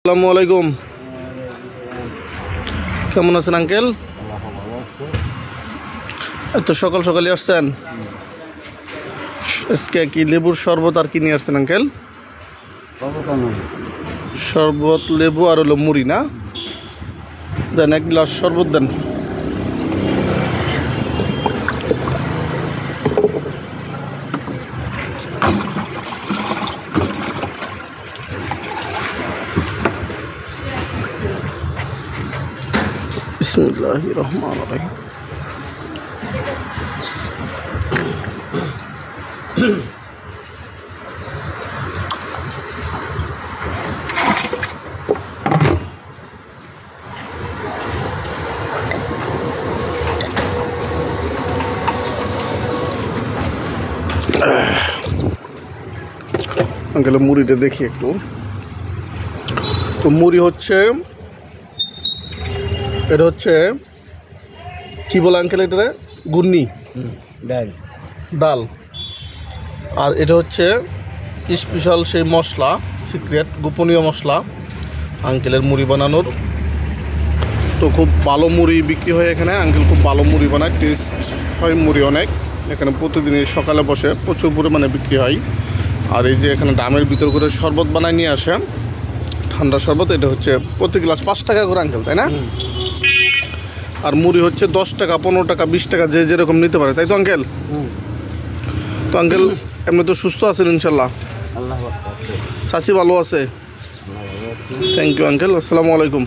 আসসালামু আলাইকুম। কেমন আছেন আঙ্কেল? এত সকাল সকালে আসছেন? আজকে কি লেবুর শরবত আর কি নিয়ে আসছেন আঙ্কেল? শরবত, লেবু আর হলো মুড়ি না? দেন এক গ্লাস শরবত দেন। বিসমিল্লাহির রহমানির রহিম। আঙ্কেল মুড়িটা দেখি একটু। তো মুড়ি হচ্ছে, এটা হচ্ছে কি বলে আঙ্কেল, এটা গুন্নি ডাল ডাল। আর এটা হচ্ছে স্পেশাল সেই মশলা, সিক্রেট গোপনীয় মশলা আঙ্কেলের মুড়ি বানানোর। তো খুব ভালো মুড়ি বিক্রি হয় এখানে। আঙ্কেল খুব ভালো মুড়ি বানায়, টেস্ট হয় মুড়ি অনেক। এখানে প্রতিদিনই সকালে বসে প্রচুর পরিমাণে বিক্রি হয়। আর এই যে এখানে ডামের ভিতর করে শরবত বানায় নিয়ে আসে, ঠান্ডা শরবত। এটা হচ্ছে প্রতি গ্লাস 5 টাকা করে আঙ্কেল, তাই না? আর মুড়ি হচ্ছে 10 টাকা, 15 টাকা, 20 টাকা, যে যেরকম নিতে পারে, তাই তো আঙ্কেল? তো আঙ্কেল এমনি তো সুস্থ আছেন ইনশাল্লাহ? আল্লাহ চাচি ভালো আছে? Thank you uncle. আসসালামু আলাইকুম।